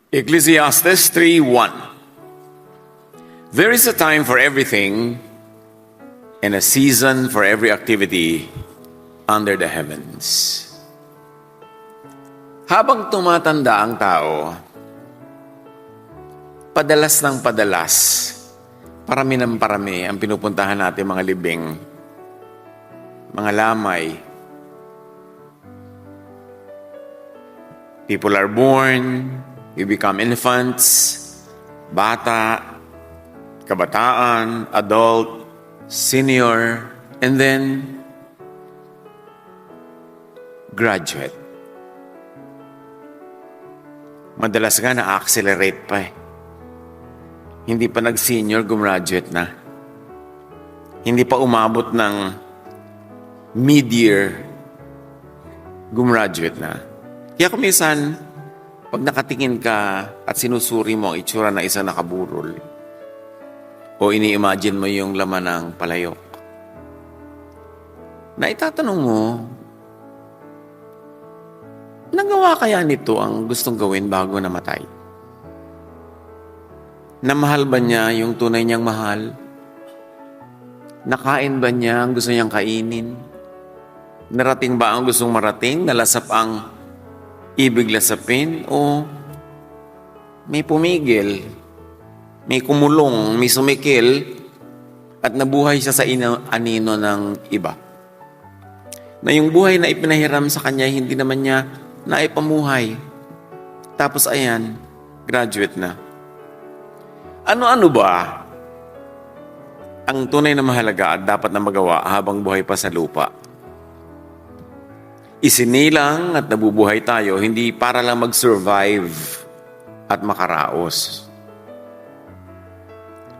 Ecclesiastes 3:1. There is a time for everything and a season for every activity under the heavens. Habang tumatanda ang tao, padalas ng padalas, parami ng parami ang pinupuntahan natin mga libing, mga lamay. People are born, we become infants, bata, kabataan, adult, senior, and then graduate. Madalas nga na-accelerate pa eh. Hindi pa nag-senior, gumraduate na. Hindi pa umabot ng mid-year, gumraduate na. Kaya kung minsan, pag nakatingin ka at sinusuri mo ang itsura na isang nakaburol, o ini-imagine mo yung laman ng palayok, na itatanong mo, nagawa kaya nito ang gustong gawin bago namatay? Namahal ba niya yung tunay niyang mahal? Nakain ba niya ang gusto niyang kainin? Narating ba ang gustong marating? Nalasap ang ibig lasapin? O may pumigil, may kumulong, may sumikil, at nabuhay siya sa anino ng iba? Na yung buhay na ipinahiram sa kanya, hindi naman niya naipamuhay. Tapos ayan, graduate na. Ano-ano ba ang tunay na mahalaga at dapat na magawa habang buhay pa sa lupa? Isinilang at nabubuhay tayo hindi para lang mag-survive at makaraos,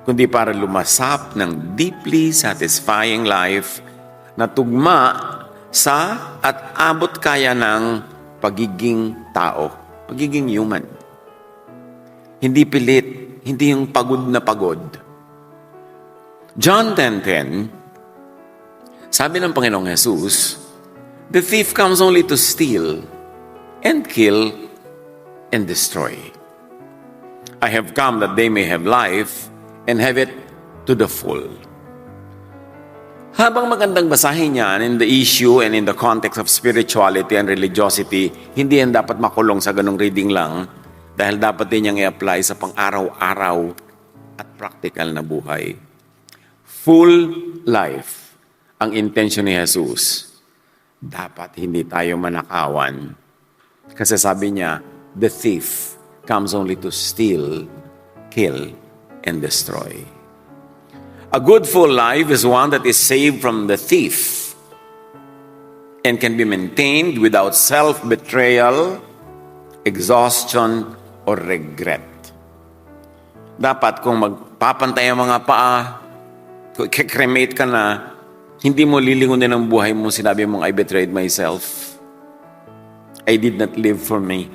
kundi para lumasap ng deeply satisfying life na tugma sa at abot kaya ng pagiging tao, pagiging human. Hindi pilit, hindi yung pagod na pagod. John 10:10, sabi ng Panginoong Jesus, "The thief comes only to steal and kill and destroy. I have come that they may have life and have it to the full." Habang magandang basahin yan in the issue and in the context of spirituality and religiosity, hindi yan dapat makulong sa ganong reading lang dahil dapat din niyang i-apply sa pang-araw-araw at practical na buhay. Full life ang intention ni Jesus. Dapat hindi tayo manakawan. Kasi sabi niya, the thief comes only to steal, kill, and destroy. A good full life is one that is saved from the thief and can be maintained without self-betrayal, exhaustion, or regret. Dapat kung magpapantay ang mga paa, kung cremate ka na, hindi mo lilingunin ang buhay mo, sinabi mong, I betrayed myself. I did not live for me.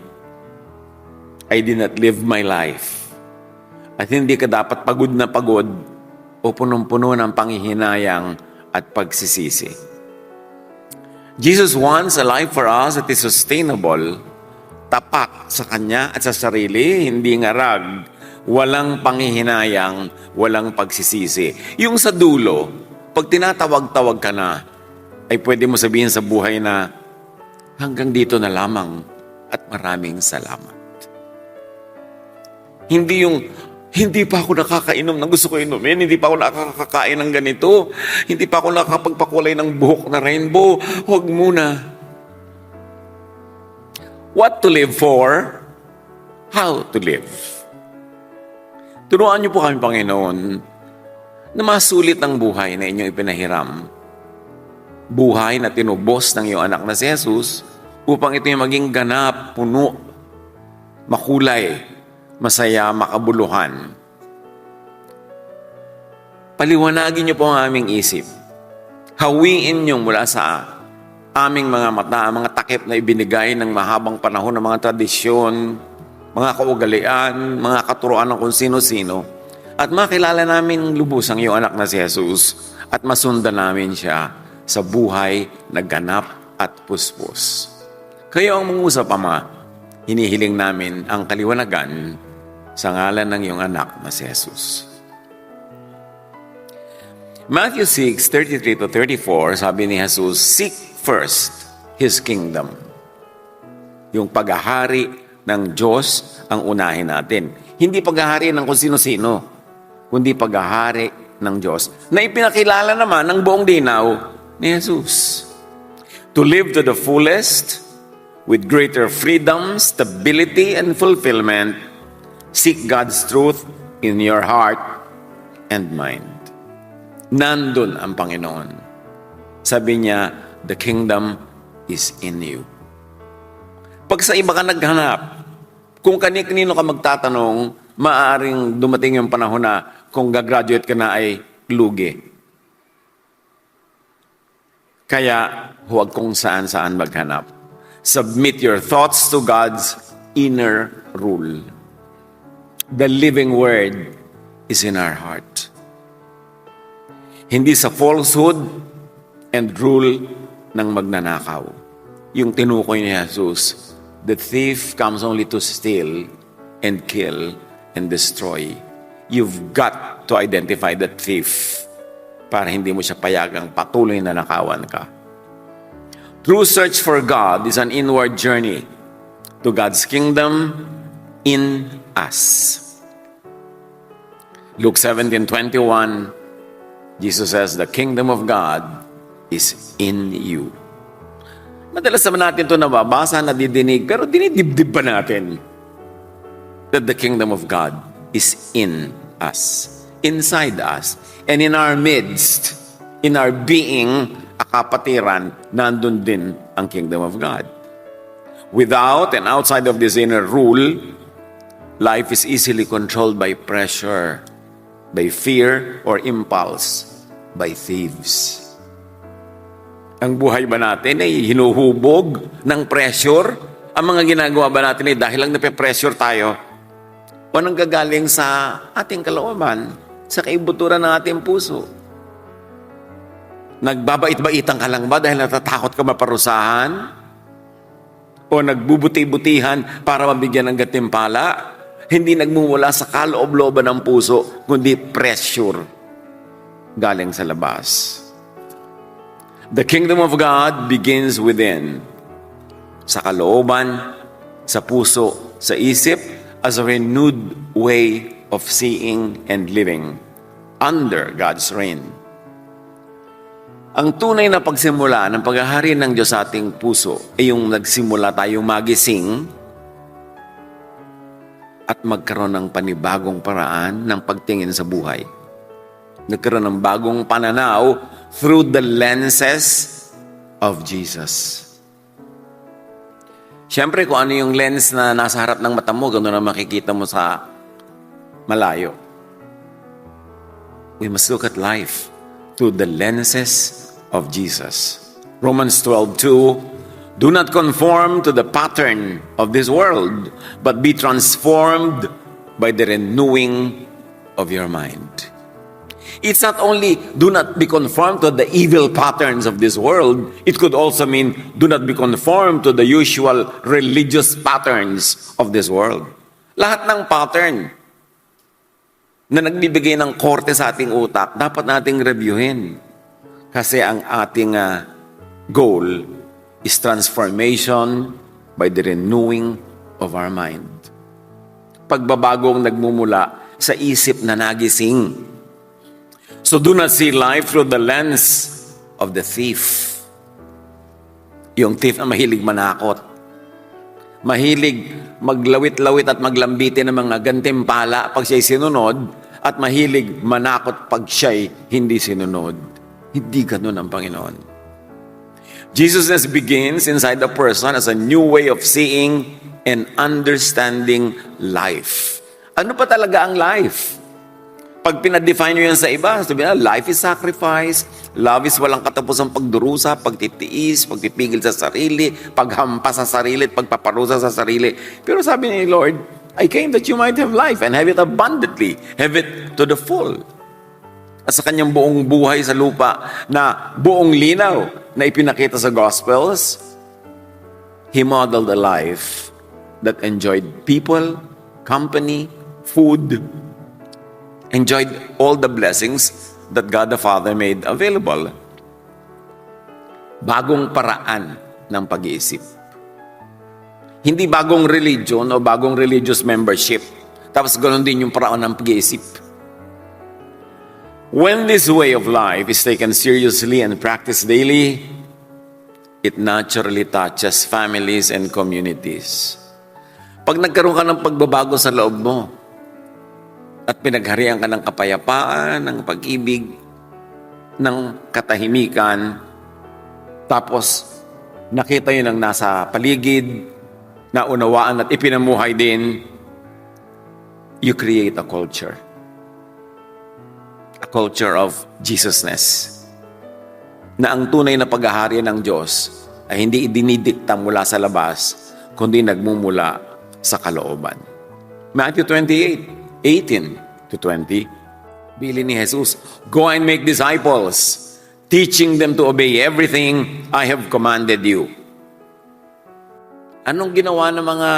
I did not live my life. At hindi ka dapat pagod na pagod o punong-puno ng panghihinayang at pagsisisi. Jesus wants a life for us that is sustainable, tapat sa Kanya at sa sarili, hindi ngarag, walang panghihinayang, walang pagsisisi. Yung sa dulo, pag tinatawag-tawag ka na, ay pwede mo sabihin sa buhay na, hanggang dito na lamang at maraming salamat. Hindi pa ako nakakainom ng gusto ko inumin, hindi pa ako nakakakain ng ganito, hindi pa ako nakakapagpakulay ng buhok na rainbow. Huwag muna. What to live for? How to live? Turuan niyo po kami, Panginoon, na masulit ang buhay na inyong ipinahiram. Buhay na tinubos ng iyong anak na si Jesus upang ito yung maging ganap, puno, makulay, masaya, makabuluhan. Paliwanagin niyo po ang aming isip. Hawiin niyo mula sa aming mga mata, ang mga takip na ibinigay ng mahabang panahon ng mga tradisyon, mga kaugalian, mga katuruan ng kung sino-sino, at makilala namin lubos ang iyong anak na si Jesus at masundan namin siya sa buhay na ganap at puspos. Kayo ang mangusap, Ama, Hinihiling namin ang kaliwanagan sa ngalan ng iyong anak na si Jesus. Matthew 6:33-34, sabi ni Jesus, "Seek first His kingdom." Yung paghahari ng Diyos ang unahin natin. Hindi paghahari ng kung sino-sino, kundi paghahari ng Diyos na ipinakilala naman ng buong dinaw ni Jesus. To live to the fullest, with greater freedom, stability, and fulfillment, seek God's truth in your heart and mind. Nandun ang Panginoon. Sabi niya, the kingdom is in you. Pag sa iba ka naghanap, kung kanino ka magtatanong, maaaring dumating yung panahon na kung gagraduate ka na ay lugi. Kaya huwag kung saan-saan maghanap. Submit your thoughts to God's inner rule. The living word is in our heart. Hindi sa falsehood and rule ng magnanakaw. Yung tinukoy ni Jesus, the thief comes only to steal and kill and destroy. You've got to identify the thief para hindi mo siya payagang patuloy na nakawan ka. True search for God is an inward journey to God's kingdom in us. Luke 17:21, Jesus says, the kingdom of God is in you. Madalas naman natin ito nababasa, nadidinig, pero dinidibdib pa natin that the kingdom of God is in us, inside us, and in our midst, in our being, akapatiran, nandun din ang kingdom of God. Without and outside of this inner rule, life is easily controlled by pressure, by fear or impulse, by thieves. Ang buhay ba natin ay hinuhubog ng pressure? Ang mga ginagawa ba natin ay dahil lang nape-pressure tayo? O nanggagaling sa ating kalooban, sa kaibuturan ng ating puso? Nagbabait-baitan ka lang ba dahil natatakot ka maparusahan? O nagbubuti-butihan para mabigyan ng gantimpala? Hindi nagmumula sa kaloob-looban ng puso, kundi pressure galing sa labas. The kingdom of God begins within. Sa kalooban, sa puso, sa isip, as a renewed way of seeing and living under God's reign. Ang tunay na pagsimula ng paghahari ng Diyos sa ating puso ay yung nagsimula tayong magising at magkaroon ng panibagong paraan ng pagtingin sa buhay. Nagkaroon ng bagong pananaw through the lenses of Jesus. Siyempre, kung ano yung lens na nasa harap ng mata mo, gano'n na makikita mo sa malayo. We must look at life through the lenses of Jesus. Romans 12:2, do not conform to the pattern of this world, but be transformed by the renewing of your mind. It's not only do not be conformed to the evil patterns of this world, it could also mean do not be conformed to the usual religious patterns of this world. Lahat ng pattern na nagbibigay ng korte sa ating utak, dapat nating reviewin. Kasi ang ating goal is transformation by the renewing of our mind. Pagbabagong nagmumula sa isip na nagising. So do not see life through the lens of the thief. Yung thief na mahilig manakot. Mahilig maglawit-lawit at maglambitin ng mga gantimpala pag siya'y sinunod at mahilig manakot pag siya'y hindi sinunod. Hindi ganun ang Panginoon. Jesusness begins inside the person as a new way of seeing and understanding life. Ano pa talaga ang life? Pag pinadefine nyo yan sa iba, sabi na, life is sacrifice, love is walang katapusang pagdurusa, pagtitiis, pagpipigil sa sarili, paghampas sa sarili, at pagpaparusa sa sarili. Pero sabi ni Lord, I came that you might have life and have it abundantly, have it to the full. At sa kanyang buong buhay sa lupa na buong linaw na ipinakita sa Gospels, He modeled a life that enjoyed people, company, food, enjoyed all the blessings that God the Father made available. Bagong paraan ng pag-iisip. Hindi bagong religion o bagong religious membership. Tapos ganoon din yung paraan ng pag-iisip. When this way of life is taken seriously and practiced daily, it naturally touches families and communities. Pag nagkaroon ka ng pagbabago sa loob mo at pinagharian ka ng kapayapaan, ng pag-ibig, ng katahimikan, tapos nakita yun ang nasa paligid, naunawaan at ipinamuhay din, you create a culture. A culture of Jesusness. Na ang tunay na paghahari ng Diyos ay hindi idinidikta mula sa labas, kundi nagmumula sa kalooban. Matthew 28:18-20. Bili ni Jesus, "Go and make disciples, teaching them to obey everything I have commanded you." Anong ginawa ng mga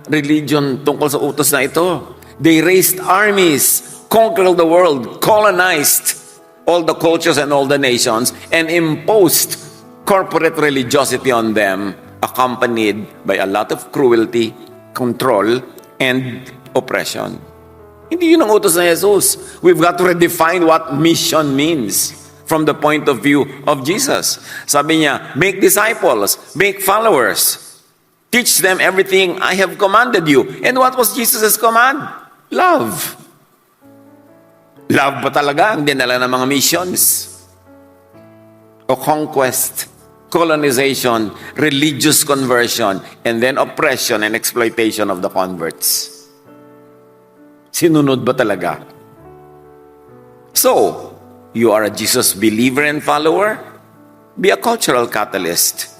religion tungkol sa utos na ito? They raised armies, conquered the world, colonized all the cultures and all the nations, and imposed corporate religiosity on them, accompanied by a lot of cruelty, control, and oppression. Hindi yun ang utos na Jesus. We've got to redefine what mission means from the point of view of Jesus. Sabi niya, make disciples, make followers, teach them everything I have commanded you. And what was Jesus' command? Love. Love ba talaga ang dinala ng mga missions? O conquest, colonization, religious conversion, and then oppression and exploitation of the converts? Sinunod ba talaga? So, you are a Jesus believer and follower? Be a cultural catalyst.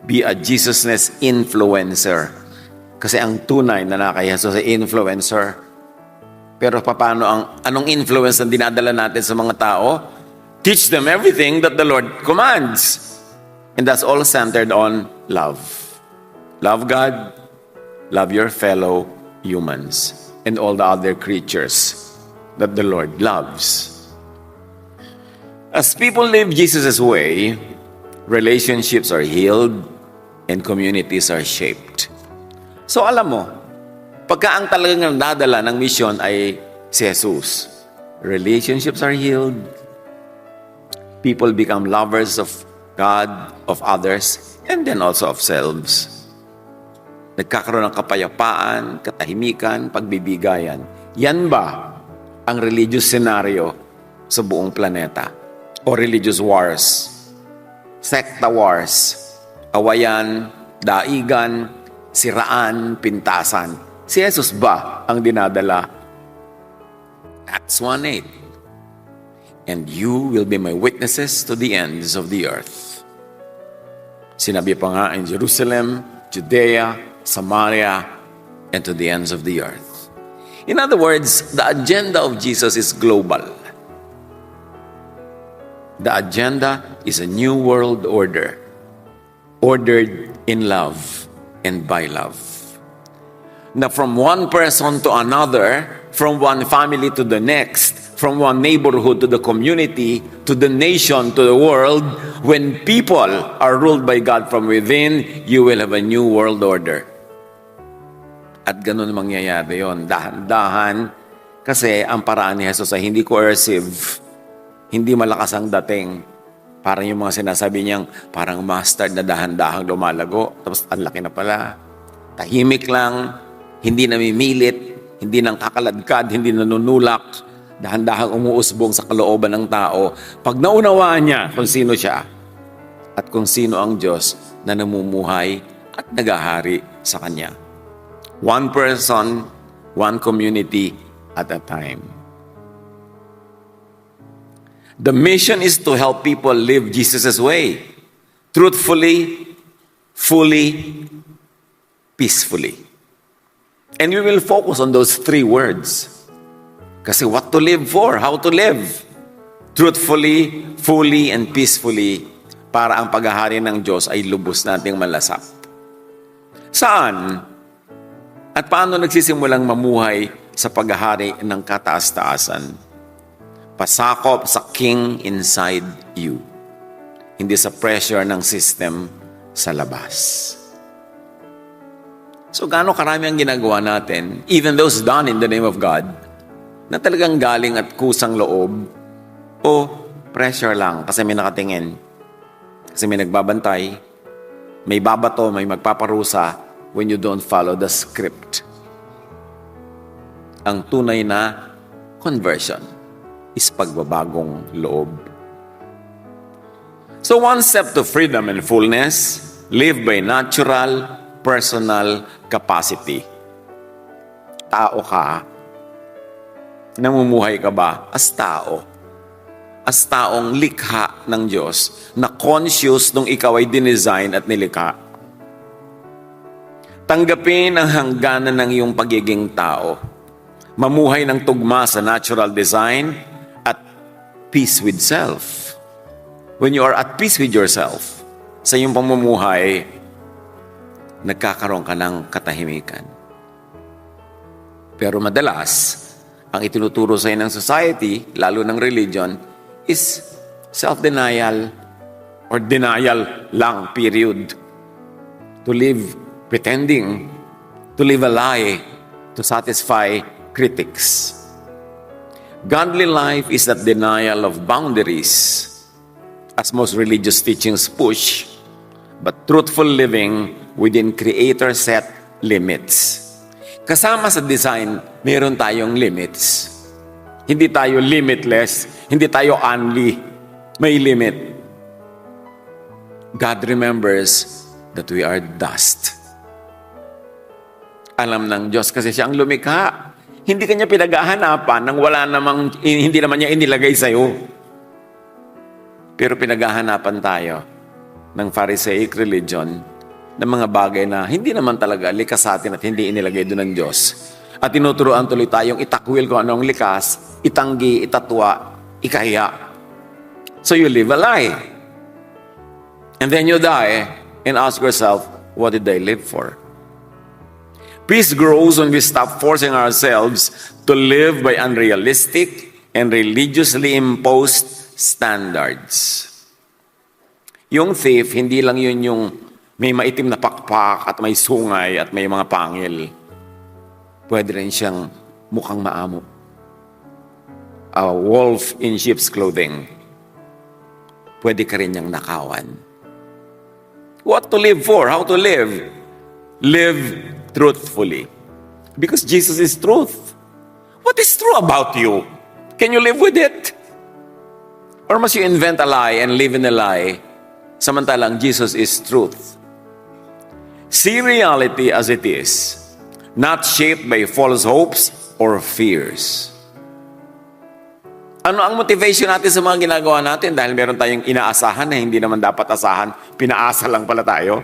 Be a Jesusness influencer. Kasi ang tunay na kay Jesus ay influencer. Pero paano anong influence ang dinadala natin sa mga tao? Teach them everything that the Lord commands. And that's all centered on love. Love God, love your fellow humans, and all the other creatures that the Lord loves. As people live Jesus' way, relationships are healed and communities are shaped. So alam mo, pagka ang talagang nadala ng mission ay si Jesus, relationships are healed, people become lovers of God, of others, and then also of selves. Nagkakaroon ng kapayapaan, katahimikan, pagbibigayan. Yan ba ang religious scenario sa buong planeta? O religious wars? Secta wars? Awayan, daigan, siraan, pintasan? Si Jesus ba ang dinadala? Acts 1:8. And you will be my witnesses to the ends of the earth. Sinabi pa nga in Jerusalem, Judea, Samaria, and to the ends of the earth. In other words, the agenda of Jesus is global. The agenda is a new world order, ordered in love and by love. Na from one person to another, from one family to the next, from one neighborhood to the community, to the nation, to the world, when people are ruled by God from within, you will have a new world order. At ganun mangyayari yon, dahan-dahan, kasi ang paraan ni Jesus ay hindi coercive, hindi malakas ang dating. Parang yung mga sinasabi niyang, parang mustard na dahan-dahang lumalago, tapos ang laki na pala. Tahimik lang, hindi namimilit, hindi nang kakaladkad, hindi nanunulak, dahan-dahang umuusbong sa kalooban ng tao. Pag naunawaan niya kung sino siya at kung sino ang Diyos na namumuhay at nagahari sa Kanya. One person, one community at a time. The mission is to help people live Jesus' way, truthfully, fully, peacefully. And we will focus on those three words. Kasi what to live for, how to live. Truthfully, fully, and peacefully, para ang paghahari ng Diyos ay lubos nating malasap. Saan? At paano nagsisimulang mamuhay sa paghahari ng kataas-taasan? Pasakop sa king inside you. Hindi sa pressure ng system sa labas. So gaano karami ang ginagawa natin, even those done in the name of God, na talagang galing at kusang loob o pressure lang kasi may nakatingin, kasi may nagbabantay, may babato, may magpaparusa when you don't follow the script. Ang tunay na conversion is pagbabagong loob. So one step to freedom and fullness, live by natural, personal capacity. Tao ka, namumuhay ka ba as tao? As taong likha ng Diyos, na conscious nung ikaw ay dinesign at nilikha. Tanggapin ang hangganan ng iyong pagiging tao. Mamuhay ng tugma sa natural design at peace with self. When you are at peace with yourself, sa iyong pamumuhay, nagkakaroon ka ng katahimikan. Pero madalas, ang itinuturo sa ng society, lalo ng religion, is self-denial or denial lang, period. To live pretending, to live a lie, to satisfy critics. Godly life is that denial of boundaries, as most religious teachings push, but truthful living within Creator-set limits. Kasama sa design, meron tayong limits. Hindi tayo limitless, hindi tayo only. May limit. God remembers that we are dust. Alam ng Diyos kasi siya ang lumikha. Hindi kanya pinaghahanapan nang wala namang, hindi naman niya inilagay sa'yo. Pero pinaghahanapan tayo ng Pharisaic religion ng mga bagay na hindi naman talaga likas sa atin at hindi inilagay doon ng Diyos. At tinuturoan tuloy tayong itakwil kung anong likas, itanggi, itatwa, ikahiya. So you live a lie. And then you die and ask yourself, what did I live for? Peace grows when we stop forcing ourselves to live by unrealistic and religiously imposed standards. Yung thief, hindi lang yun yung may maitim na pakpak at may sungay at may mga pangil. Pwede rin siyang mukhang maamo. A wolf in sheep's clothing. Pwede ka rin niyang nakawan. What to live for? How to live? Live truthfully. Because Jesus is truth. What is true about you? Can you live with it? Or must you invent a lie and live in a lie? Samantalang Jesus is truth. See reality as it is, not shaped by false hopes or fears. Ano ang motivation natin sa mga ginagawa natin? Dahil meron tayong inaasahan na hindi naman dapat asahan, pinaasa lang pala tayo?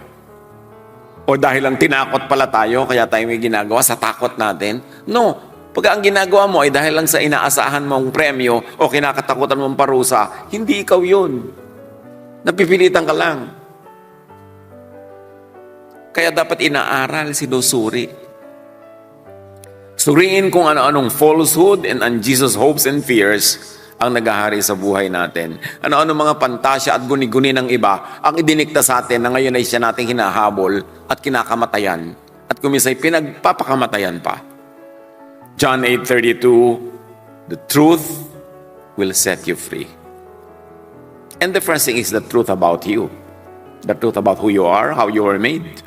O dahil lang tinakot pala tayo, kaya tayo may ginagawa sa takot natin? No. Pag ang ginagawa mo ay dahil lang sa inaasahan mong premyo o kinakatakutan mong parusa, hindi ikaw yun. Napipilitan ka lang. Kaya dapat inaaral, sinusuri. Suriin kung ano-anong falsehood and un-Jesus hopes and fears ang naghahari sa buhay natin. Ano-ano mga pantasya at guni-guni ng iba ang idinikta sa atin na ngayon ay siya nating hinahabol at kinakamatayan. At kumisay pinagpapakamatayan pa. John 8:32, the truth will set you free. And the first thing is the truth about you. The truth about who you are, how you were made.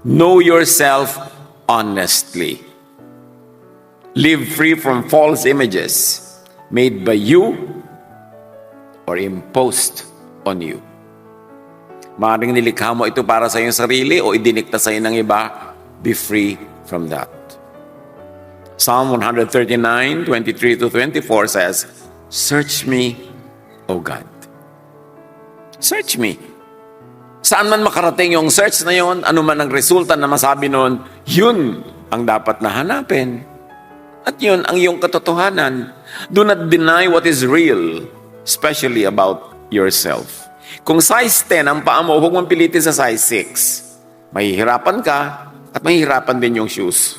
Know yourself honestly. Live free from false images made by you or imposed on you. Maaaring nilikha mo ito para sa iyong sarili o idinikta sa iyo ng iba. Be free from that. Psalm 139:23-24 says, search me, O God. Search me. Saan man makarating yung search na yon, ano man ang resulta na masabi nun, yun ang dapat na hanapin. At yun ang iyong katotohanan. Do not deny what is real, especially about yourself. Kung size 10 ang paa mo, huwag mong pilitin sa size 6. Mahihirapan ka, At mahihirapan din yung shoes.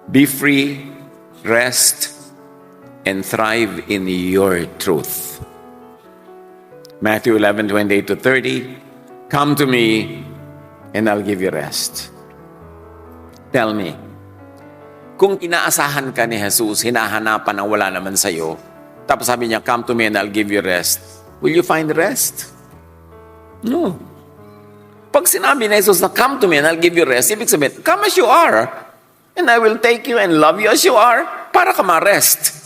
Be free, rest, and thrive in your truth. Matthew 11:28-30, come to me, and I'll give you rest. Tell me, kung inaasahan ka ni Jesus, hinahanapan ang wala naman sa'yo, tapos sabi niya, come to me and I'll give you rest, will you find rest? No. Pag sinabi ni Jesus na come to me and I'll give you rest, ibig sabihin, come as you are, and I will take you and love you as you are, para ka ma-rest.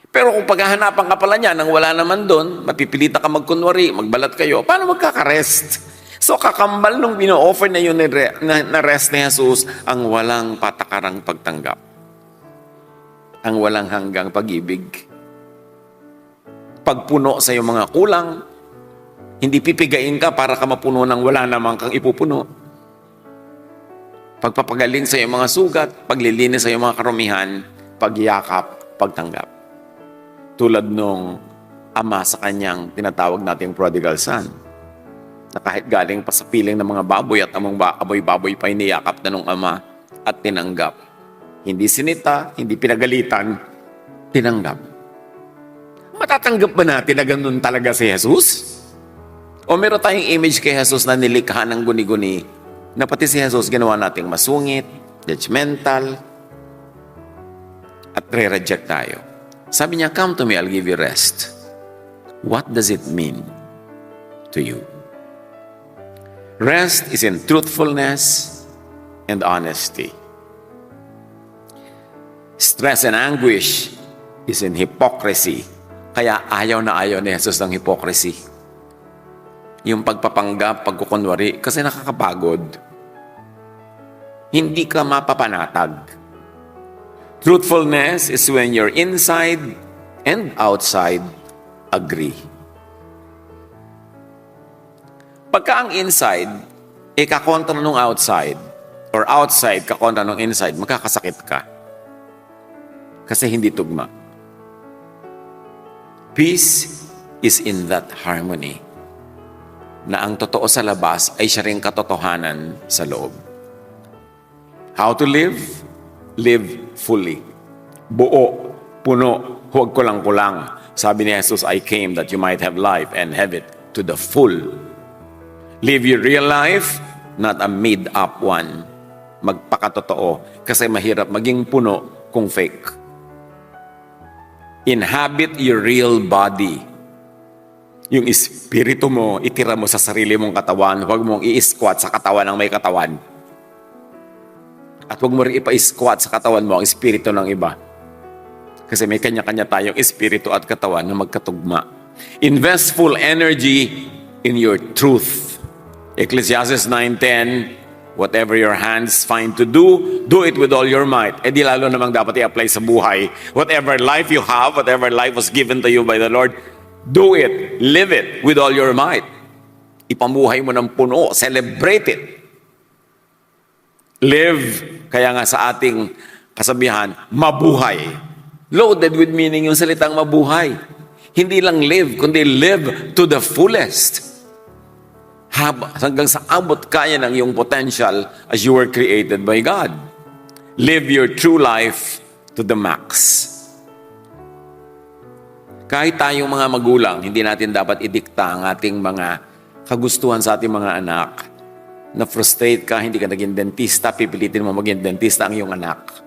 Pero kung paghahanapan ka pala niya nang wala naman doon, mapipilitan ka magkunwari, magbalat kayo, paano magkaka-rest? So kakambal nung bino-offer na yun na rest ni Jesus, ang walang patakarang pagtanggap. Ang walang hanggang pag-ibig. Pagpuno sa iyong mga kulang, hindi pipigain ka para ka mapuno ng wala namang kang ipupuno. Pagpapagaling sa iyong mga sugat, paglilinis sa iyong mga karumihan, pagyakap, pagtanggap. Tulad nung ama sa kanyang tinatawag nating prodigal son, na kahit galing pa sa piling ng mga baboy at among amoy-baboy pa iniyakap na nung ama at tinanggap. Hindi sinita, hindi pinagalitan, tinanggap. Matatanggap ba natin na ganun talaga si Jesus? O meron tayong image kay Jesus na nilikha ng guni-guni na pati si Jesus ginawa nating masungit, judgmental, at re-reject tayo. Sabi niya, come to me, I'll give you rest. What does it mean to you? Rest is in truthfulness and honesty. Stress and anguish is in hypocrisy. Kaya ayaw na ayaw ni Jesus ng hypocrisy. Yung pagpapanggap, pagkukunwari, kasi nakakapagod. Hindi ka mapapanatag. Truthfulness is when you're inside and outside agree. Pagka ang inside, kakontra nung outside, or outside, kakontra nung inside, magkakasakit ka. Kasi hindi tugma. Peace is in that harmony. Na ang totoo sa labas ay siya ring katotohanan sa loob. How to live? Live fully. Buo, puno, huwag kulang-kulang. Sabi ni Jesus, I came that you might have life and have it to the full. Live your real life, not a made-up one. Magpakatotoo. Kasi mahirap maging puno kung fake. Inhabit your real body. Yung espiritu mo, itira mo sa sarili mong katawan. Huwag mong i-squat sa katawan ng may katawan. At huwag mo rin ipa-squat sa katawan mo ang espiritu ng iba. Kasi may kanya-kanya tayong espiritu at katawan na magkatugma. Invest full energy in your truth. Ecclesiastes 9:10, whatever your hands find to do, do it with all your might. Di lalo namang dapat i-apply sa buhay. Whatever life you have, whatever life was given to you by the Lord, do it, live it with all your might. Ipamuhay mo ng puno, celebrate it. Live, kaya nga sa ating kasabihan, mabuhay. Loaded with meaning yung salitang mabuhay. Hindi lang live, kundi live to the fullest. Hanggang sa abot kaya ng iyong potential as you were created by God. Live your true life to the max. Kahit tayong mga magulang, hindi natin dapat idikta ang ating mga kagustuhan sa ating mga anak. Na-frustrate ka, hindi ka naging dentista, pipilitin mo maging dentista ang iyong anak.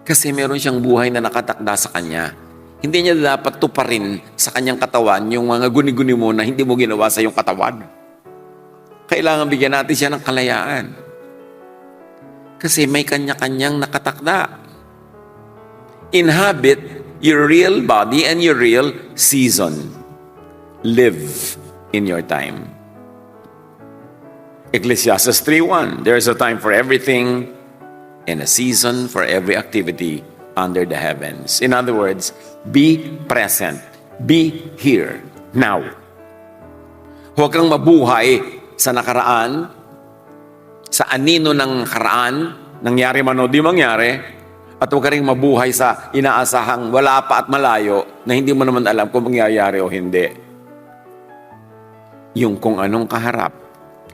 Kasi meron siyang buhay na nakatakda sa kanya. Hindi niya dapat tuparin sa kanyang katawan yung mga guni-guni mo na hindi mo ginawa sa iyong katawan. Kailangan bigyan natin siya ng kalayaan. Kasi may kanya-kanyang nakatakda. Inhabit your real body and your real season. Live in your time. Ecclesiastes 3:1, there's a time for everything and a season for every activity under the heavens. In other words, be present. Be here, now. Huwag kang mabuhay sa nakaraan, sa anino ng nakaraan, nangyari man o di mangyari, at huwag ka rin mabuhay sa inaasahang wala pa at malayo na hindi mo naman alam kung mangyayari o hindi. Yung kung anong kaharap,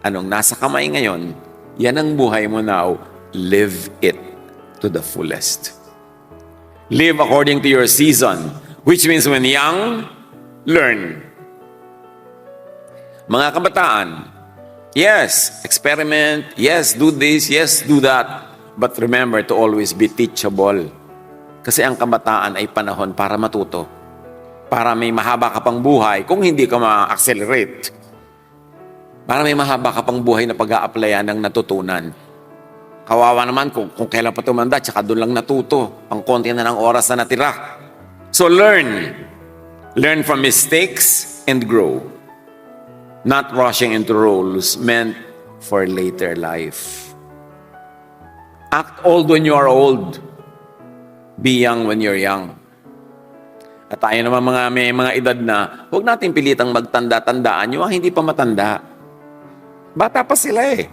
Anong nasa kamay ngayon, yan ang buhay mo now. Live it to the fullest. Live according to your season, which means when young, learn. Mga kabataan, yes, experiment, yes, do this, yes, do that. But remember to always be teachable. Kasi ang kabataan ay panahon para matuto. Para may mahaba ka pang buhay kung hindi ka ma-accelerate. Para may mahaba ka pang buhay na pag-a-applyan ng natutunan. Kawawa naman kung kailan pa tumanda, tsaka doon lang natuto. Ang konti na ng oras na natira. So learn. Learn from mistakes and grow. Not rushing into roles meant for later life. Act old when you are old. Be young when you're young. At tayo naman may mga edad na, huwag natin pilitang magtanda-tandaan yung hindi pa matanda. Bata pa sila eh.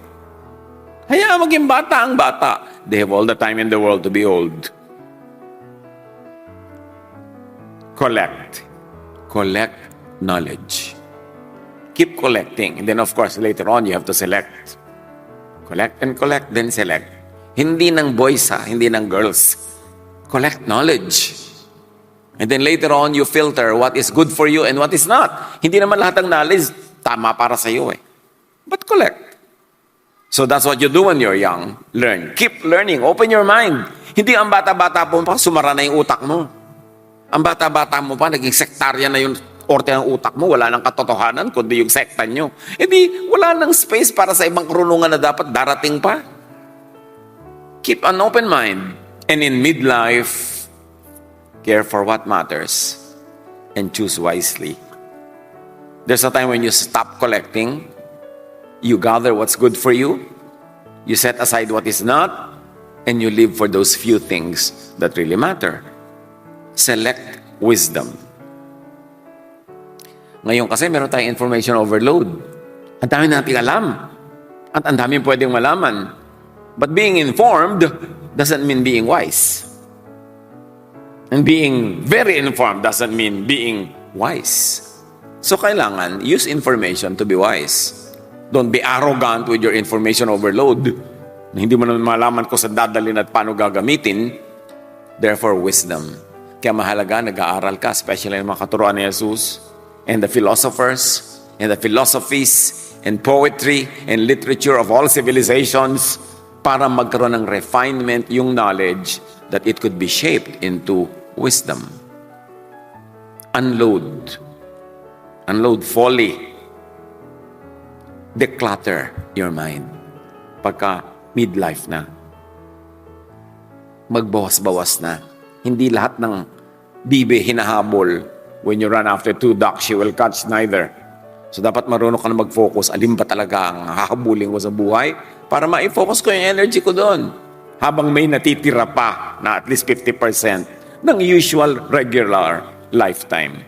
Hayaan maging bata ang bata. They have all the time in the world to be old. Collect. Collect knowledge. Keep collecting. And then of course, later on, you have to select. Collect and collect, then select. Hindi ng boys hindi ng girls. Collect knowledge. And then later on, you filter what is good for you and what is not. Hindi naman lahat ng knowledge tama para sa iyo eh. But collect. So that's what you do when you're young. Learn. Keep learning. Open your mind. Hindi ang bata-bata po pa, sumara na yung utak mo. Ang bata-bata mo pa, naging sektarya na yung orte ng utak mo. Wala nang katotohanan, kundi yung sekta nyo. E di, wala nang space para sa ibang karunungan na dapat darating pa. Keep an open mind. And in midlife, care for what matters and choose wisely. There's a time when you stop collecting. You gather what's good for you. You set aside what is not. And you live for those few things that really matter. Select wisdom. Ngayon kasi meron tayong information overload. Ang dami nating alam. At ang dami pwedeng malaman. But being informed doesn't mean being wise. And being very informed doesn't mean being wise. So kailangan use information to be wise. Don't be arrogant with your information overload. Hindi mo naman malaman kung saan dadalhin at paano gagamitin. Therefore, wisdom. Kaya mahalaga, nag-aaral ka, especially ng mga katuruan ni Jesus, and the philosophers, and the philosophies, and poetry, and literature of all civilizations, para magkaroon ng refinement yung knowledge that it could be shaped into wisdom. Unload. Unload folly. Declutter your mind. Pagka midlife na. Magbawas-bawas na. Hindi lahat ng bibe hinahabol. When you run after two ducks, you will catch neither. So dapat marunong ka na mag-focus. Alin ba talaga ang hahabulin ko sa buhay? Para ma-focus ko yung energy ko doon. Habang may natitira pa na at least 50% ng usual, regular lifetime.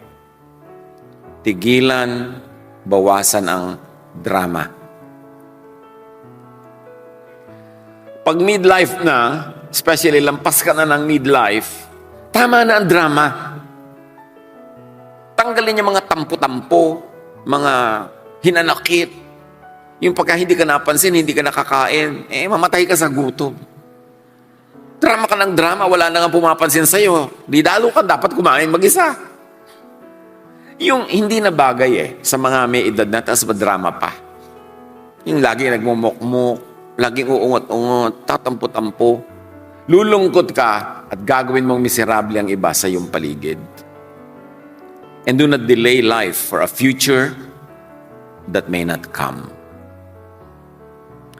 Tigilan, bawasan ang drama. Pag midlife na, especially lampas ka na ng midlife, tama na ang drama. Tanggalin yung mga tampo-tampo, mga hinanakit. Yung pagka hindi ka napansin, hindi ka nakakain, mamatay ka sa gutom. Drama ka ng drama, wala na nga pumapansin sa'yo. Di dalo ka, dapat kumain mag-isa. Yung hindi na bagay sa mga may edad na, tapos madrama pa. Yung lagi nagmumukmuk, laging uungot-ungot, tatampo-tampo. Lulungkot ka at gagawin mong miserable ang iba sa iyong paligid. And do not delay life for a future that may not come.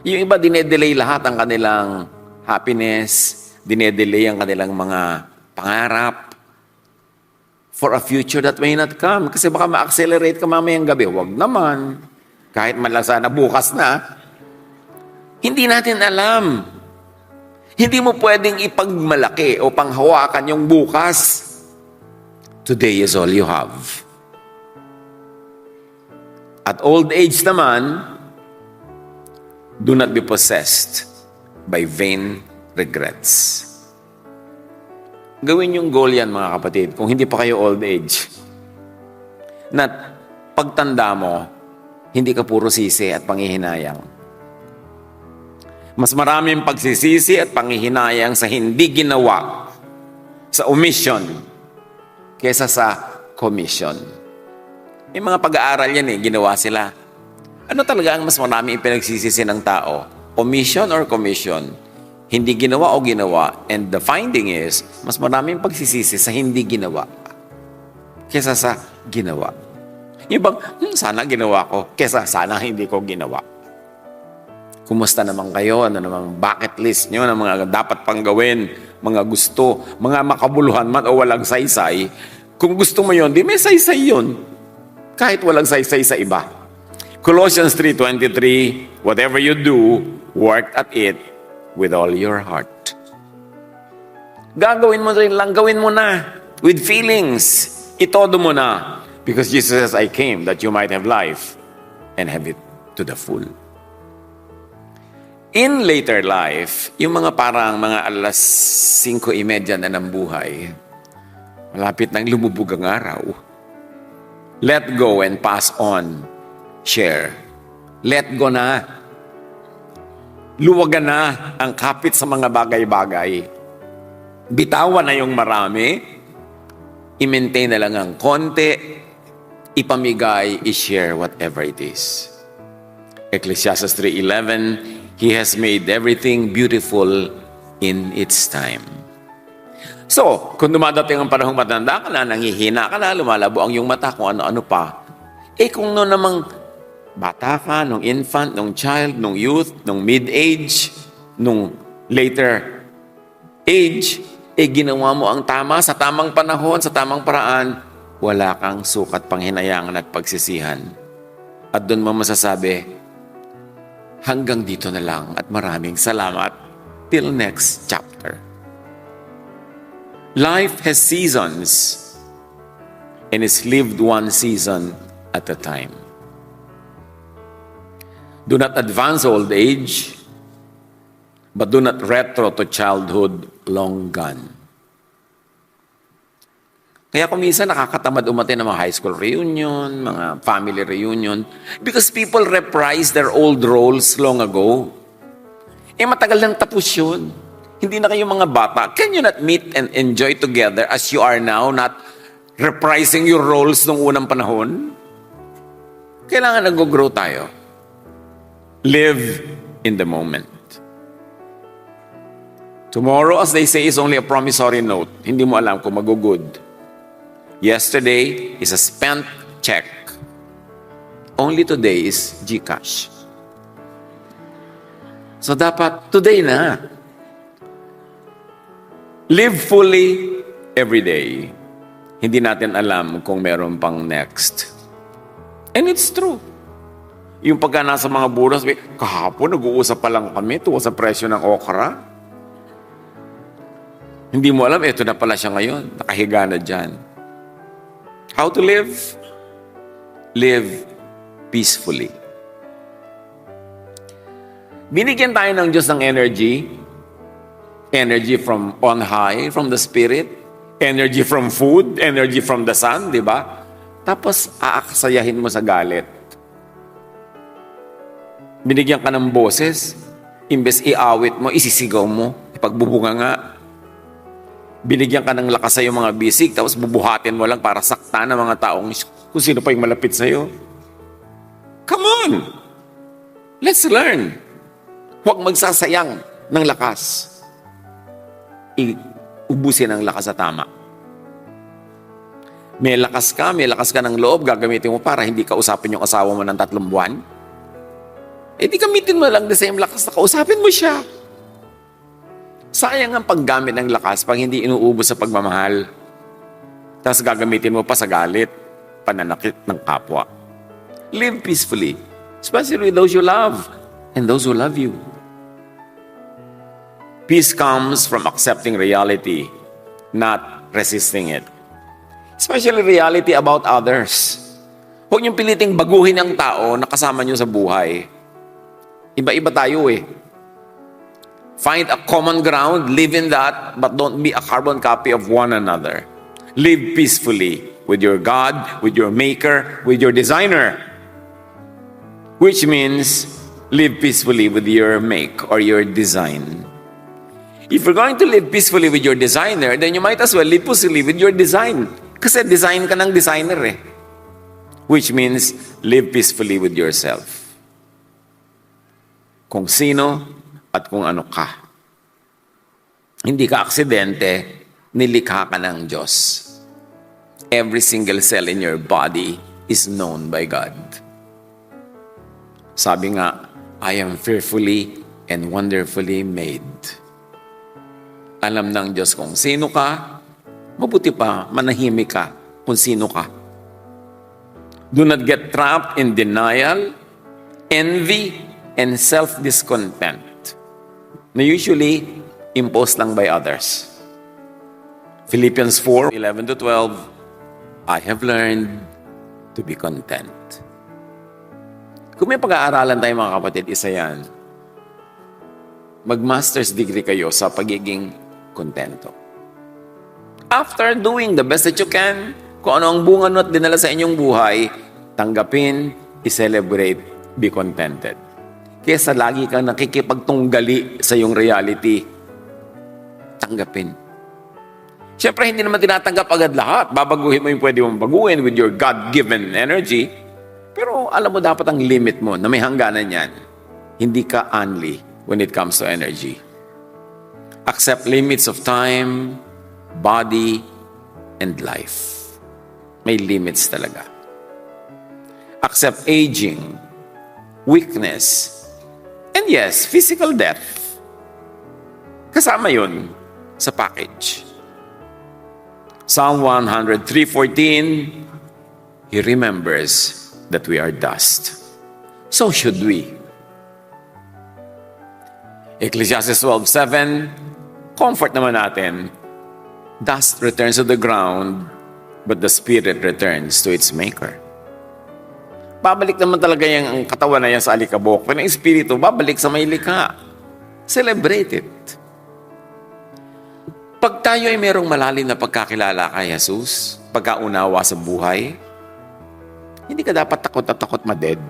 Yung iba, dinedelay lahat ang kanilang happiness, dinedelay ang kanilang mga pangarap for a future that may not come. Kasi baka ma-accelerate ka mamayang gabi. Huwag naman. Kahit man lang sana bukas na. Hindi natin alam. Hindi mo pwedeng ipagmalaki o panghawakan yung bukas. Today is all you have. At old age naman, do not be possessed by vain regrets. Gawin yung goal yan, mga kapatid, kung hindi pa kayo old age. Na pagtanda mo, Hindi ka puro sisi at panghihinayang. Mas maraming pagsisisi at panghihinayang sa hindi ginawa, sa omission, kesa sa commission. May mga pag-aaral yan ginawa sila. Ano talaga ang mas marami ipinagsisisi ng tao? Omission or commission? Hindi ginawa o ginawa? And the finding is, mas maraming pagsisisi sa hindi ginawa kesa sa ginawa. Yung bang, sana ginawa ko, kesa sana hindi ko ginawa. Kumusta naman kayo? Ano namang bucket list nyo ng mga dapat pang gawin, mga gusto, mga makabuluhan man o walang saysay? Kung gusto mo yun, di may saysay yun. Kahit walang saysay sa iba. Colossians 3:23, whatever you do, work at it with all your heart. Gagawin mo rin lang, gawin mo na. With feelings. Itodo mo na. Because Jesus says, I came that you might have life and have it to the full. In later life, yung mga parang mga alas 5:30 na ng buhay, malapit nang lumubog ang araw. Let go and pass on. Share. Let go na. Luwagan na ang kapit sa mga bagay-bagay. Bitawan na yung marami. I-maintain na lang ang konti. Ipamigay, i-share whatever it is. Ecclesiastes 3:11, He has made everything beautiful in its time. So, kung dumadating ang panahong matanda ka na, nangihina ka na, lumalabo ang iyong mata, kung ano-ano pa. Kung no namang bata ka, nung infant, nung child, nung youth, nung mid-age, nung later age, ginawa mo ang tama sa tamang panahon, sa tamang paraan, wala kang sukat panghinayangan at pagsisihan. At doon mo masasabi, hanggang dito na lang at maraming salamat. Till next chapter. Life has seasons and is lived one season at a time. Do not advance old age, but do not retro to childhood long gone. Kaya kung minsan nakakatamad umatin ng mga high school reunion, mga family reunion, because people reprise their old roles long ago. Matagal nang tapos yun. Hindi na kayo mga bata. Can you not meet and enjoy together as you are now, not reprising your roles nung unang panahon? Kailangan nag-grow tayo. Live in the moment. Tomorrow, as they say, is only a promissory note. Hindi mo alam kung mag-good. Yesterday is a spent check. Only today is GCash. So dapat today na. Live fully every day. Hindi natin alam kung meron pang next. And it's true. Yung pagka nasa mga buras, kahapon nag-uusap pa lang kami tuwa sa presyo ng okra. Hindi mo alam, eto na pala siya ngayon. Nakahiga na dyan. How to live? Live peacefully. Binigyan tayo ng Diyos ng energy. Energy from on high, from the Spirit. Energy from food. Energy from the sun, di ba? Tapos, aaksayahin mo sa galit. Binigyan ka ng boses. Imbes iawit mo, isisigaw mo. Ipagbubunga nga. Binigyan ka ng lakas sa iyong mga bisig, tapos bubuhatin mo lang para sakta ng mga taong kung sino pa yung malapit sa iyo. Come on! Let's learn. Huwag magsasayang ng lakas. Ubusin ang lakas sa tama. May lakas ka ng loob, gagamitin mo para hindi ka usapin yung asawa mo ng 3 buwan. Di gamitin mo lang the same lakas na kausapin mo siya. Sayang ang paggamit ng lakas pag hindi inuubos sa pagmamahal. Tapos gagamitin mo pa sa galit, pananakit ng kapwa. Live peacefully, especially with those you love and those who love you. Peace comes from accepting reality, not resisting it. Especially reality about others. Huwag niyong piliting baguhin ang tao na kasama niyo sa buhay. Iba-iba tayo Find a common ground, live in that, but don't be a carbon copy of one another. Live peacefully with your God, with your Maker, with your Designer. which means live peacefully with your make or your design. If you're going to live peacefully with your designer, then you might as well live peacefully with your design. Kasi design ka ng designer eh. Which means live peacefully with yourself. Kung sino at kung ano ka. Hindi ka aksidente, nilikha ka ng Diyos. Every single cell in your body is known by God. Sabi nga, I am fearfully and wonderfully made. Alam ng Diyos kung sino ka, mabuti pa, manahimik ka kung sino ka. Do not get trapped in denial, envy, and self-discontent na usually imposed lang by others. Philippians 4:11-12, I have learned to be content. Kung may pag-aaralan tayo mga kapatid, isa yan. Mag-master's degree kayo sa pagiging kontento. After doing the best that you can, kung ano ang bunga at dinala sa inyong buhay, tanggapin, i-celebrate, be contented. Kesa lagi kang nakikipagtunggali sa iyong reality, tanggapin. Siyempre, hindi naman tinatanggap agad lahat. Babaguhin mo yung pwede mong baguhin with your God-given energy. Pero alam mo dapat ang limit mo na may hangganan yan. Hindi ka only when it comes to energy. Accept limits of time, body, and life. May limits talaga. Accept aging, weakness, and yes, physical death. Kasama yun sa package. Psalm 103:14, He remembers that we are dust. So should we. Ecclesiastes 12:7, comfort naman natin. Dust returns to the ground, but the spirit returns to its maker. Babalik naman talaga yung katawan na yan sa alikabok. Pero ang espiritu, babalik sa may likha. Celebrate it. Pag tayo ay merong malalim na pagkakilala kay Jesus, pagkaunawa sa buhay, hindi ka dapat takot at takot ma-dead.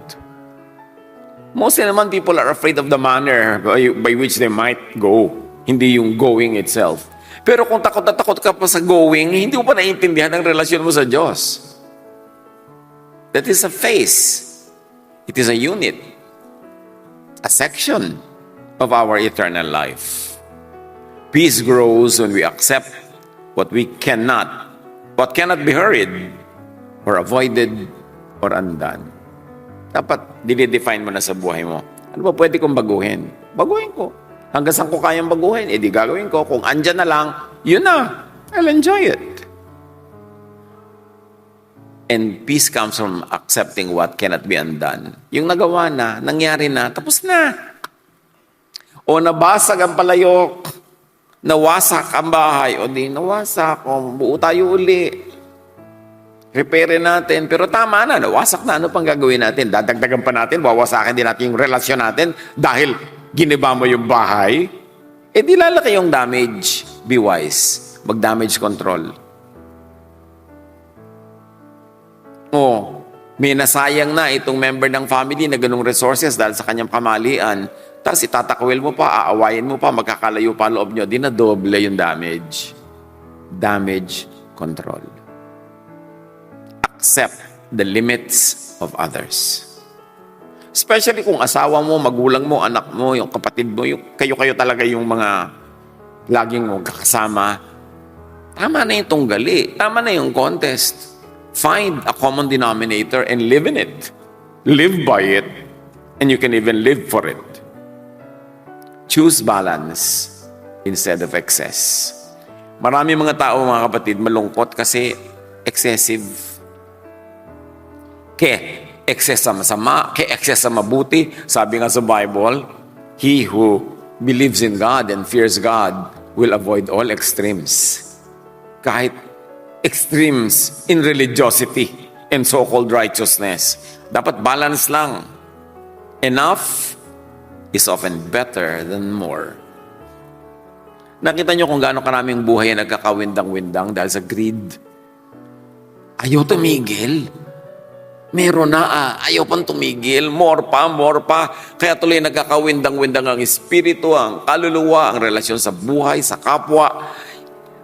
Mostly naman people are afraid of the manner by which they might go. Hindi yung going itself. Pero kung takot na takot ka pa sa going, hindi mo pa naiintindihan ang relasyon mo sa Diyos. That is a phase. It is a unit. A section of our eternal life. Peace grows when we accept what cannot be hurried or avoided or undone. Dapat dinidefine mo na sa buhay mo. Ano ba pwede kong baguhin? Baguhin ko. Hanggang saan ko kayang baguhin, di gagawin ko. Kung andyan na lang, yun na. I'll enjoy it. And peace comes from accepting what cannot be undone. Yung nagawa na, nangyari na, tapos na. O nabasag ang palayok, nawasak ang bahay, o di nawasak, o buo tayo uli. Repair natin, pero tama na, nawasak na, ano pang gagawin natin? Dadagdagan pa natin, wawasakin din natin yung relasyon natin dahil giniba mo yung bahay. Eh di lalaki yung damage. Be wise. Mag-damage control. O, may nasayang na itong member ng family na ganung resources dahil sa kanyang kamalian. Tapos itatakwil mo pa, aawayin mo pa, magkakalayo pa loob nyo. Di na doble yung damage. Damage control. Accept the limits of others. Especially kung asawa mo, magulang mo, anak mo, yung kapatid mo, yung kayo-kayo talaga yung mga laging magkakasama. Tama na yung tunggali. Tama na yung contest. Find a common denominator and live in it. Live by it. And you can even live for it. Choose balance instead of excess. Marami mga tao, mga kapatid, malungkot kasi excessive. Excess sa masama, excess sa mabuti. Sabi nga sa Bible, he who believes in God and fears God will avoid all extremes. Kahit extremes in religiosity and so-called righteousness. Dapat balance lang. Enough is often better than more. Nakita nyo kung gaano karaming buhay na nagkakawindang-windang dahil sa greed. Ayaw tumigil. Meron na, ayaw pang tumigil, more pa. Kaya tuloy nagkakawindang-windang ang espiritu, ang kaluluwa, ang relasyon sa buhay, sa kapwa.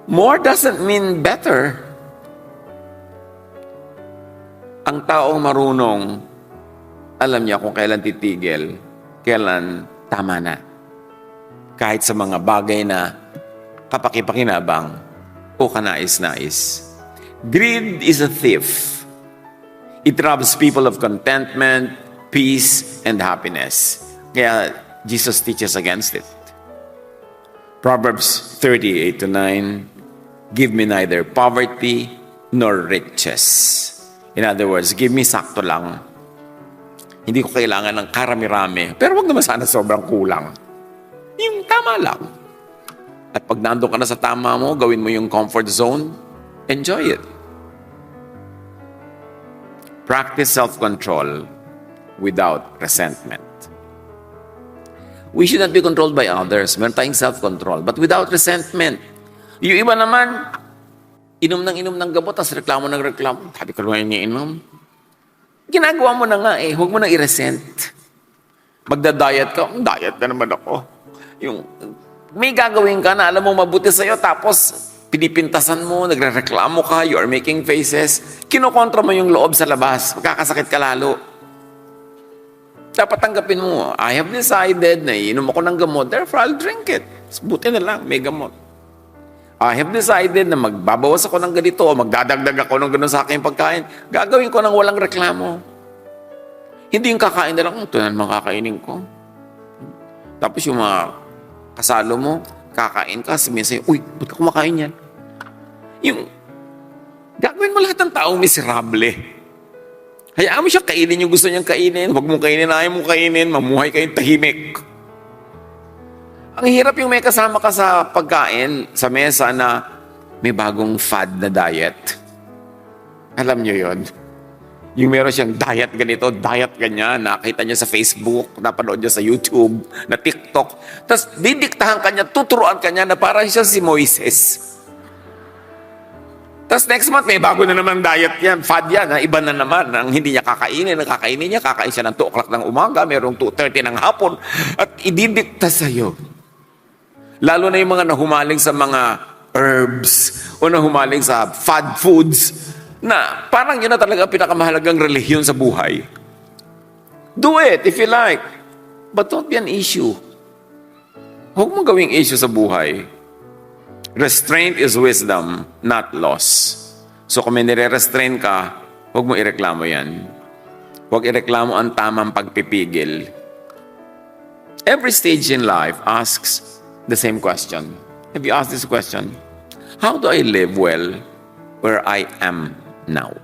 More doesn't mean better. Ang taong marunong, alam niya kung kailan titigil, kailan tama na. Kahit sa mga bagay na kapakipakinabang o kanais-nais. Greed is a thief. It robs people of contentment, peace, and happiness. Kaya Jesus teaches against it. Proverbs 38:9, give me neither poverty nor riches. In other words, give me sakto lang. Hindi ko kailangan ng karami-rami. Pero wag naman sana sobrang kulang. Yung tama lang. At pag nandun ka na sa tama mo, gawin mo yung comfort zone, enjoy it. Practice self-control without resentment. We should not be controlled by others. Meron tayong self-control, but without resentment. Yung iba naman, inom ng gamot, tapos reklamo ng reklamo. Sabi ko naman iniinom. Ginagawa mo na nga eh, huwag mo na i-resent. Magda-diet ka, diet na naman ako. Yung, may gagawin ka na alam mo mabuti sa'yo, tapos pinipintasan mo, nagre-reklamo ka, you are making faces, kinokontra mo yung loob sa labas, magkakasakit ka lalo. Dapat tanggapin mo, I have decided na inom ako ng gamot, therefore I'll drink it. Buti na lang, may gamot. I have decided na magbabawas ako ng ganito, o magdadagdag ako ng gano'n sa aking pagkain, gagawin ko ng walang reklamo. Hindi yung kakain na lang, ito na naman kakainin ko. Tapos yung mga kasalo mo, kakain ka, sabihin sa'yo, uy, ba't ka kumakain yan? Yung, gagawin mo lahat ng taong miserable. Hayaan mo siya kainin yung gusto niyang kainin. Huwag mong kainin, ayaw mong kainin. Mamuhay kayong tahimik. Ang hirap yung may kasama ka sa pagkain, sa mesa na may bagong fad na diet. Alam niyo yon. Yung meron siyang diet ganito, diet ganyan, nakita niya sa Facebook, napanood niya sa YouTube, na TikTok. Tapos didiktahan kanya, tuturuan kanya na parang siya si Moises. Tapos next month, may bago na naman diet yan, fad yan, ha? Iba na naman, ang hindi niya kakainin, ang kakainin niya, kakain siya ng 2 o'clock ng umaga, merong 2:30 ng hapon, at ididikta sa'yo. Lalo na yung mga nahumaling sa mga herbs, o nahumaling sa fad foods, na parang yun na talaga pinakamahalagang relihiyon sa buhay. Do it if you like, but don't be an issue. Huwag mong gawing issue sa buhay. Restraint is wisdom, not loss. So kung may nire-restrain ka, huwag mo ireklamo yan. Huwag ireklamo ang tamang pagpipigil. Every stage in life asks the same question. Have you asked this question? How do I live well where I am now?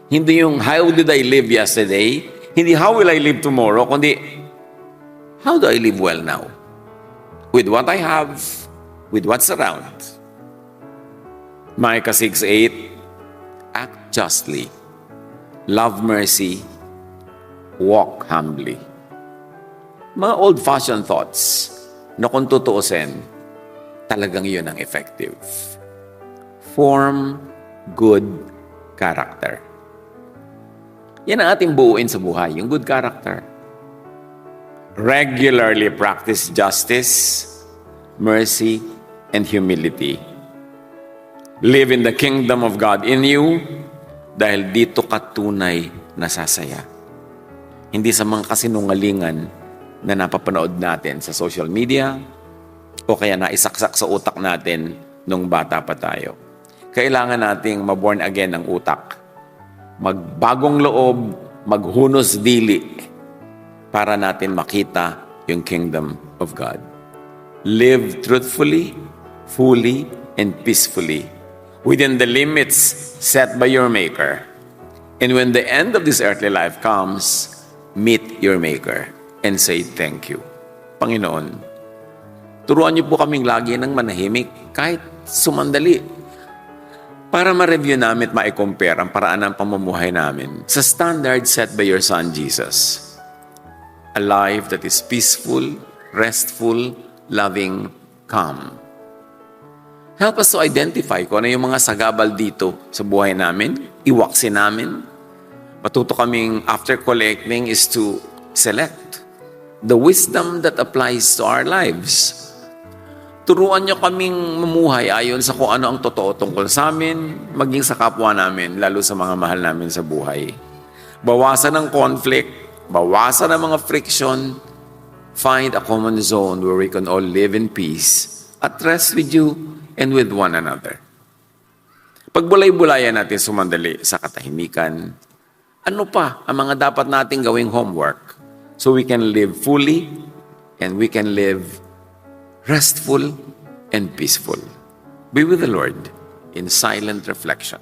Hindi yung how did I live yesterday, hindi how will I live tomorrow, kundi how do I live well now? With what I have, with what's around. Micah 6:8, act justly, love mercy, walk humbly. Mga old-fashioned thoughts na kung tutuusin, talagang yun ang effective. Form good character. Yan ang ating buuin sa buhay, yung good character. Regularly practice justice, mercy, and humility. Live in the kingdom of God in you dahil dito ka tunay nasasaya. Hindi sa mga kasinungalingan na napapanood natin sa social media o kaya naisaksak sa utak natin nung bata pa tayo. Kailangan nating maborn again ang utak. Magbagong loob, maghunos dili para natin makita yung kingdom of God. Live truthfully, fully, and peacefully within the limits set by your Maker. And when the end of this earthly life comes, meet your Maker and say thank you. Panginoon, turuan niyo po kaming lagi ng manahimik kahit sumandali para ma-review namin at ma-compare ang paraan ng pamumuhay namin sa standard set by your Son Jesus. A life that is peaceful, restful, loving, calm. Help us to identify kung ano yung mga sagabal dito sa buhay namin, iwaksin namin, Matuto kaming after collecting is to select the wisdom that applies to our lives. Turuan niyo kaming mamuhay ayon sa kung ano ang totoo tungkol sa amin, maging sa kapwa namin, lalo sa mga mahal namin sa buhay. Bawasan ang conflict, bawasan ang mga friction, find a common zone where we can all live in peace at rest with you and with one another. Pagbulay-bulayan natin sumandali sa katahimikan, ano pa ang mga dapat nating gawing homework so we can live fully and we can live restful and peaceful. Be with the Lord in silent reflection.